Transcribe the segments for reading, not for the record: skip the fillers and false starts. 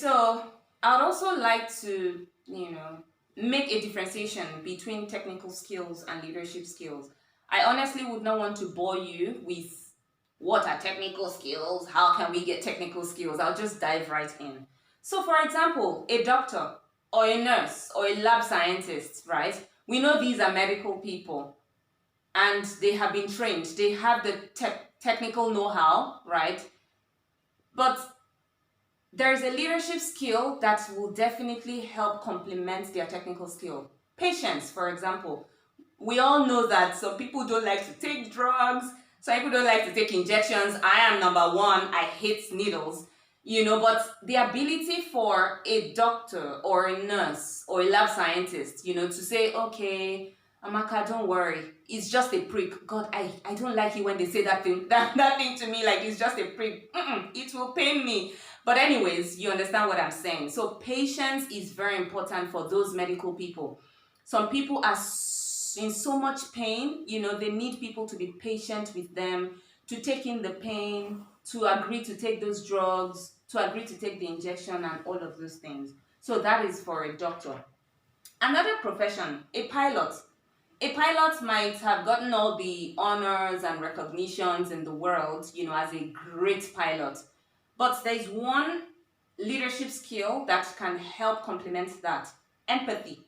so I'd also like to, make a differentiation between technical skills and leadership skills. I honestly would not want to bore you with what are technical skills, how can we get technical skills. I'll just dive right in. So, for example, a doctor or a nurse or a lab scientist, right? We know these are medical people and they have been trained, they have the technical know how, right? But there's a leadership skill that will definitely help complement their technical skill. Patience, for example. We all know that some people don't like to take drugs, some people don't like to take injections. I am number one, I hate needles, but the ability for a doctor or a nurse or a lab scientist, to say, okay, Amaka, don't worry, it's just a prick. God, I don't like it when they say that thing, that thing to me, like it's just a prick. It will pain me. But anyways, you understand what I'm saying. So patience is very important for those medical people. Some people are in so much pain, they need people to be patient with them, to take in the pain, to agree to take those drugs, to agree to take the injection and all of those things. So that is for a doctor. Another profession, a pilot. A pilot might have gotten all the honors and recognitions in the world, as a great pilot. But there's one leadership skill that can help complement that: empathy.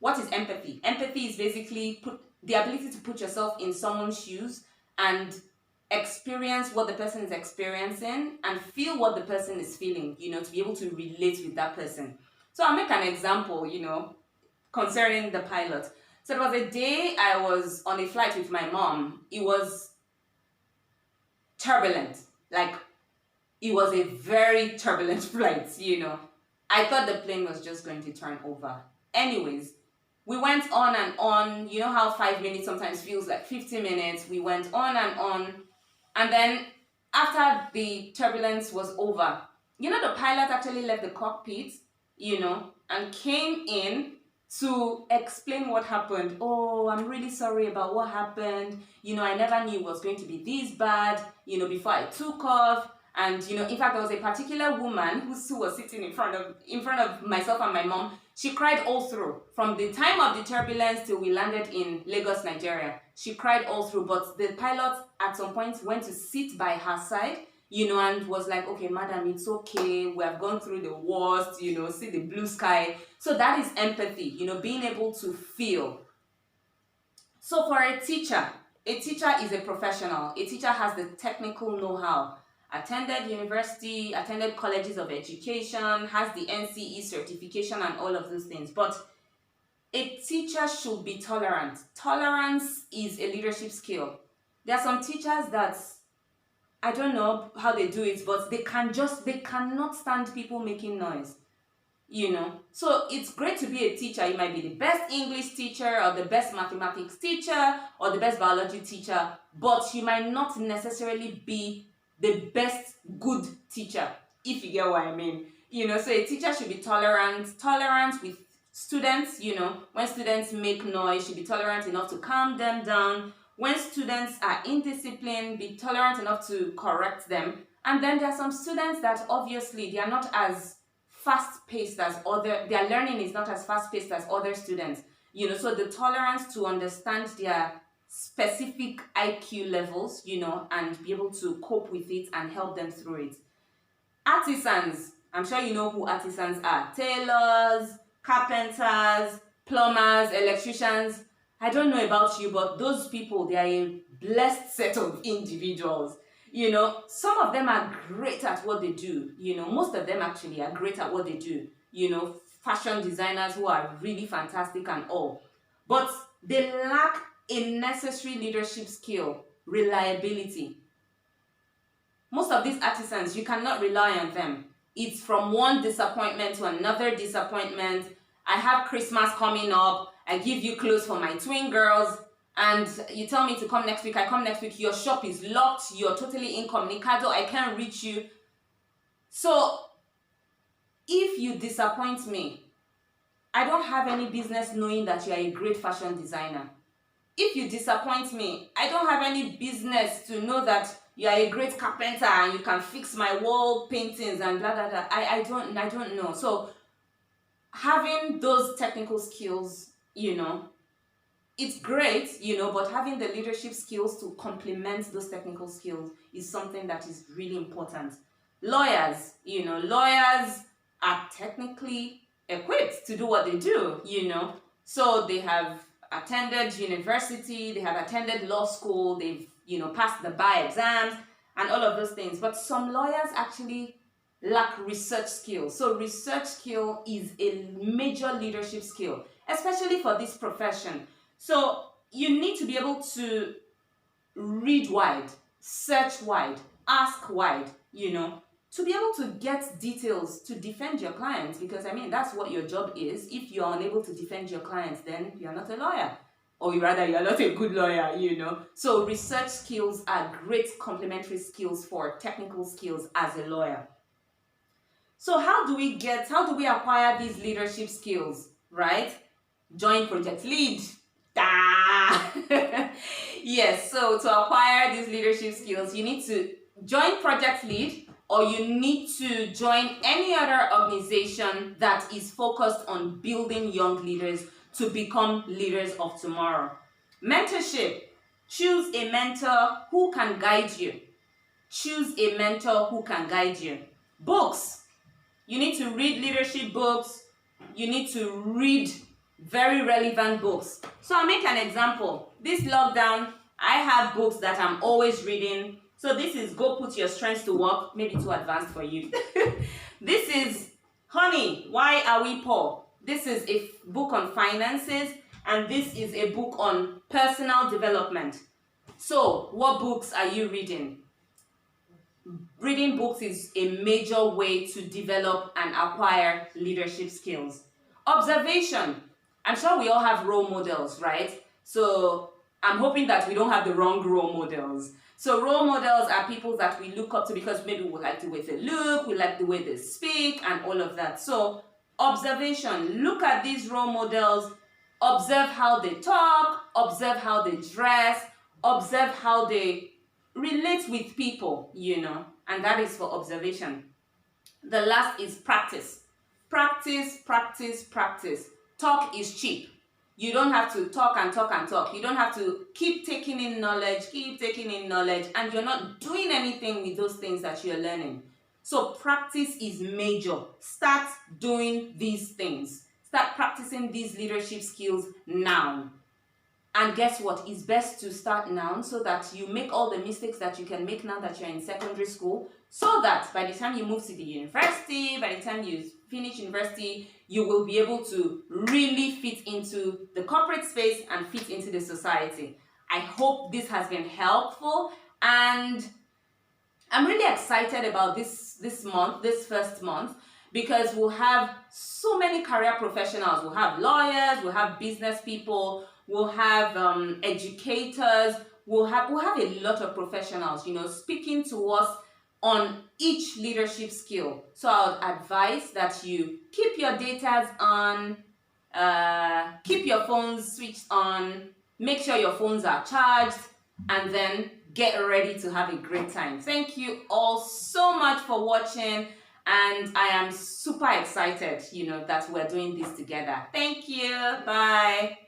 What is empathy? Empathy is basically the ability to put yourself in someone's shoes and experience what the person is experiencing and feel what the person is feeling, to be able to relate with that person. So I'll make an example, concerning the pilot. So there was a day I was on a flight with my mom. It was turbulent. Like, it was a very turbulent flight. I thought the plane was just going to turn over. Anyways, we went on and on. You know how 5 minutes sometimes feels like 50 minutes? We went on and on. And then after the turbulence was over, the pilot actually left the cockpit, and came in to explain what happened. Oh, I'm really sorry about what happened. I never knew it was going to be this bad, before I took off. And in fact, there was a particular woman who was sitting in front of myself and my mom. She cried all through, from the time of the turbulence till we landed in Lagos, Nigeria. She cried all through, but the pilot at some point went to sit by her side, and was like, okay, madam, it's okay. We have gone through the worst, see the blue sky. So that is empathy, being able to feel. So for a teacher is a professional. A teacher has the technical know-how, attended university, attended colleges of education, has the NCE certification and all of those things. But a teacher should be tolerant. Tolerance is a leadership skill. There are some teachers that, I don't know how they do it, but they cannot stand people making noise. So it's great to be a teacher. You might be the best English teacher or the best mathematics teacher or the best biology teacher, but you might not necessarily be the best good teacher, if you get what I mean. So a teacher should be tolerant with students. When students make noise, should be tolerant enough to calm them down. When students are indisciplined, be tolerant enough to correct them. And then there are some students that obviously they are not as fast-paced as their learning is not as fast-paced as other students. So the tolerance to understand their specific IQ levels, and be able to cope with it and help them through it. Artisans, I'm sure you know who artisans are. Tailors, carpenters, plumbers, electricians. I don't know about you, but those people, they are a blessed set of individuals. Some of them are great at what they do. Most of them actually are great at what they do. Fashion designers who are really fantastic and all. But they lack a necessary leadership skill: reliability. Most of these artisans, you cannot rely on them. It's from one disappointment to another disappointment. I have Christmas coming up. I give you clothes for my twin girls, and you tell me to come next week. I come next week. Your shop is locked. You're totally incommunicado. I can't reach you. So if you disappoint me, I don't have any business knowing that you are a great fashion designer. If you disappoint me, I don't have any business to know that you are a great carpenter and you can fix my wall paintings and blah blah blah. I don't know. So having those technical skills, it's great, but having the leadership skills to complement those technical skills is something that is really important. Lawyers are technically equipped to do what they do, So they have attended university, they have attended law school, they've, passed the bar exams and all of those things. But some lawyers actually lack research skills. So research skill is a major leadership skill, especially for this profession. So you need to be able to read wide, search wide, ask wide, to be able to get details to defend your clients, because that's what your job is. If you're unable to defend your clients, then you're not a lawyer, or rather you're not a good lawyer, So research skills are great complementary skills for technical skills as a lawyer. So how do we acquire these leadership skills, right? Join Project Lead. Yes, so to acquire these leadership skills, you need to join Project Lead, or you need to join any other organization that is focused on building young leaders to become leaders of tomorrow. Mentorship. Choose a mentor who can guide you. Choose a mentor who can guide you. Books. You need to read leadership books. You need to read very relevant books. So I'll make an example. This lockdown, I have books that I'm always reading. So this is Go Put Your Strengths to Work, maybe too advanced for you. This is Honey, Why Are We Poor? This is a book on finances, and this is a book on personal development. So what books are you reading? Reading books is a major way to develop and acquire leadership skills. Observation. I'm sure we all have role models, right? So I'm hoping that we don't have the wrong role models. So role models are people that we look up to because maybe we like the way they look, we like the way they speak, and all of that. So observation. Look at these role models. Observe how they talk, observe how they dress, observe how they relate with people, and that is for observation. The last is practice. Practice, practice, practice. Talk is cheap. You don't have to talk and talk and talk. You don't have to keep taking in knowledge, and you're not doing anything with those things that you're learning. So practice is major. Start doing these things. Start practicing these leadership skills now. And guess what? It's best to start now so that you make all the mistakes that you can make now that you're in secondary school, so that by the time you move to the university, by the time you finish university, you will be able to really fit into the corporate space and fit into the society. I hope this has been helpful, and I'm really excited about this first month, because we'll have so many career professionals. We'll have lawyers, we'll have business people, we'll have educators, we'll have a lot of professionals, speaking to us on each leadership skill. So I would advise that you keep your datas on, keep your phones switched on, make sure your phones are charged, and then get ready to have a great time. Thank you all so much for watching. And I am super excited, that we're doing this together. Thank you. Bye.